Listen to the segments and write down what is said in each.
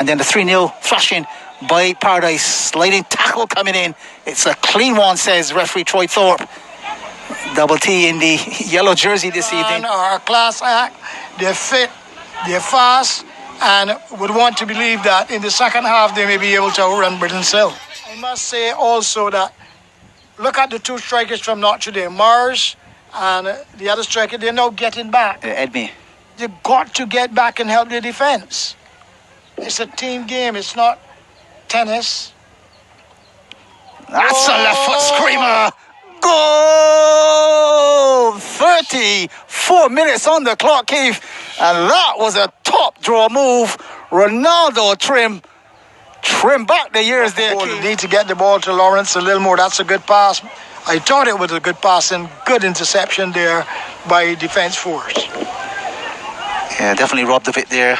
And then the 3-0 thrashing by Paradise. Sliding tackle coming in. It's a clean one, says referee Troy Thorpe. Double T in the yellow jersey this evening. Our class act, they're fit, they're fast, and would want to believe that in the second half they may be able to outrun Britain Hill. I must say also that look at the two strikers from Notre Dame, Mars and the other striker, they're now getting back. Edme. They've got to get back and help their defense. It's a team game, it's not tennis. That's a left foot screamer. Goal! 34 minutes on the clock, Keith. And that was a top draw move. Renaldo trim back the years there, Keith. Need to get the ball to Lawrence a little more. That's a good pass. I thought it was a good pass and good interception there by defense force. Yeah, definitely robbed of it there,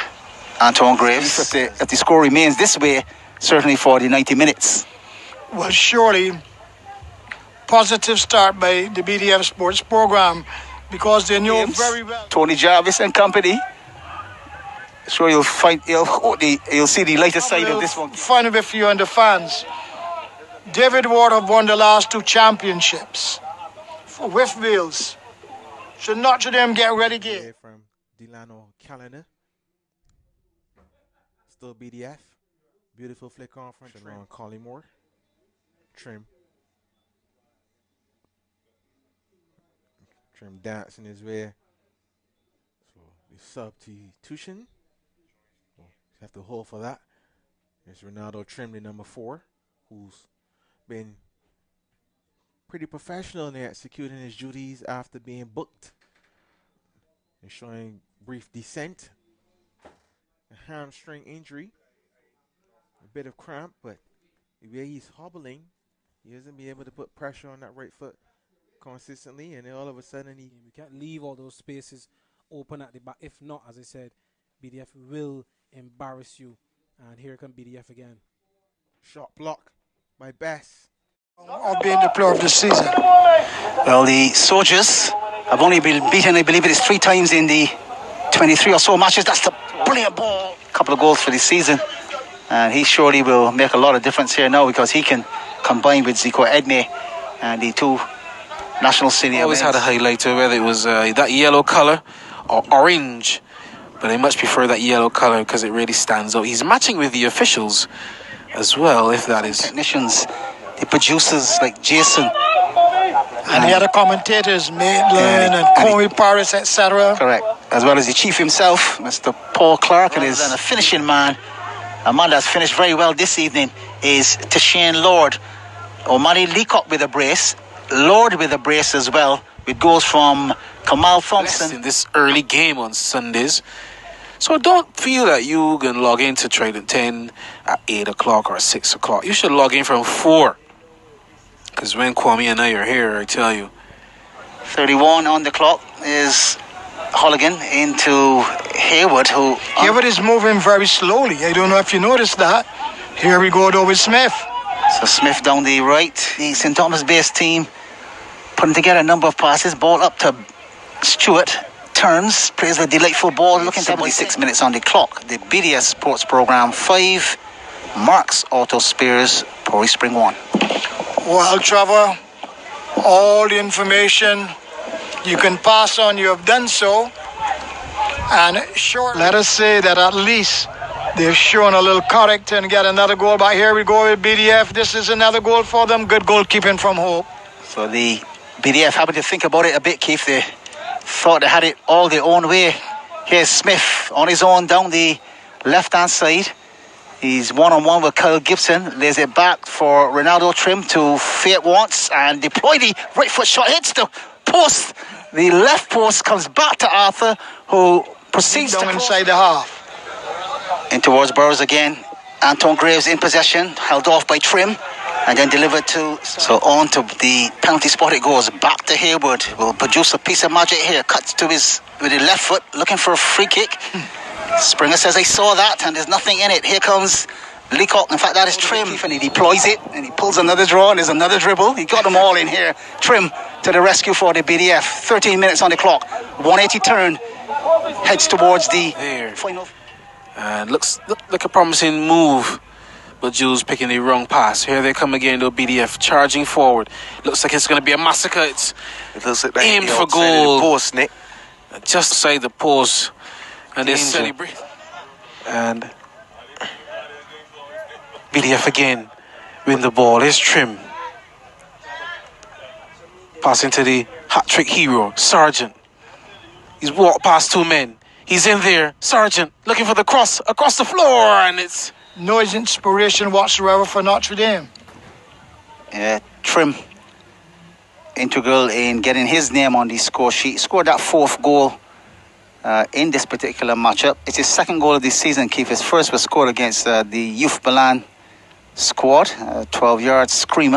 Anton Graves. If the score remains this way, certainly for the 90 minutes. Well, surely positive start by the BDF Sports Program because they know very well. Tony Jarvis and company. Sure, you'll see the lighter side of this one. Fun of it for you and the fans. David Ward have won the last 2 championships with Wales. Should Notre Dame get relegated? From Delano Calendar. Still BDF. Beautiful flick on front and on Collymore. Trim dancing his way. So the substitution. You have to hold for that. There's Renaldo Trim, the number 4, who's been pretty professional in executing his duties after being booked and showing brief descent. A hamstring injury, a bit of cramp, but the way he's hobbling, he doesn't be able to put pressure on that right foot consistently, and then all of a sudden we can't leave all those spaces open at the back. If not, as I said, BDF will embarrass you. And here comes BDF again. Shot block by Bess. Of being the player of the season. Well, the Soldiers have only been beaten, I believe it is 3 times in the 23 or so matches. That's the brilliant ball. A couple of goals for the season. And he surely will make a lot of difference here now because he can combine with Zico Edme and the 2 national senior. Always had a highlighter, whether it was that yellow colour or orange, but I much prefer that yellow colour because it really stands out. He's matching with the officials as well, if that is. Technicians, the producers like Jason. And the other commentators, Maitland and Corey Paris, etc. Correct. As well as the chief himself, Mr. Paul Clark, and his a finishing man. A man that's finished very well this evening is Tashane Lord. O'Malley Leacock with a brace. Lord with a brace as well, with goals from Kamal Thompson. In this early game on Sundays. So don't feel that you can log into Trident 10 at 8 o'clock or 6 o'clock. You should log in from 4. Because when Kwame and I are here, I tell you. 31 on the clock is Holligan into Haywood, who... Haywood is moving very slowly. I don't know if you noticed that. Here we go though with Smith. So Smith down the right. The St. Thomas based team putting together a number of passes. Ball up to Stewart. Turns, plays a delightful ball. Looking 76 minutes on the clock. The BDS Sports Program 5. Marks Auto Spears, Pori Spring 1. Well, Trevor, all the information you can pass on, you have done so. And short, let us say that at least they've shown a little character and get another goal. But here we go with BDF. This is another goal for them. Good goalkeeping from Hope. So the BDF having to think about it a bit, Keith. They thought they had it all their own way. Here's Smith on his own down the left-hand side. He's one-on-one with Kyle Gibson. Lays it back for Renaldo Trim to fake once and deploy the right foot shot. Hits the post. The left post comes back to Arthur, who proceeds down to inside the half. In towards Burrows again. Anton Graves in possession, held off by Trim, and then delivered to... So on to the penalty spot it goes. Back to Haywood. Will produce a piece of magic here. Cuts to his with the left foot, looking for a free kick. Springer says, I saw that, and there's nothing in it. Here comes Leacock. In fact, that is Trim. And he deploys it, and he pulls another draw, and there's another dribble. He got them all in here. Trim to the rescue for the BDF. 13 minutes on the clock. 180 turn. Heads towards the final. And looks like a promising move, but Jules picking the wrong pass. Here they come again, though. BDF charging forward. Looks like it's going to be a massacre. It looks like they aimed for goal. Post, Nick. Just say the pause, and they celebrate. And BDF again win the ball. Here's Trim. Passing to the hat-trick hero, Sargent. He's walked past 2 men. He's in there. Sargent looking for the cross across the floor, and it's... No inspiration whatsoever for Notre Dame. Trim, integral in getting his name on the score sheet. Scored that 4th goal in this particular matchup. It's his 2nd goal of the season, Keith. His first was scored against the Youth Milan squad. 12-yard screamer.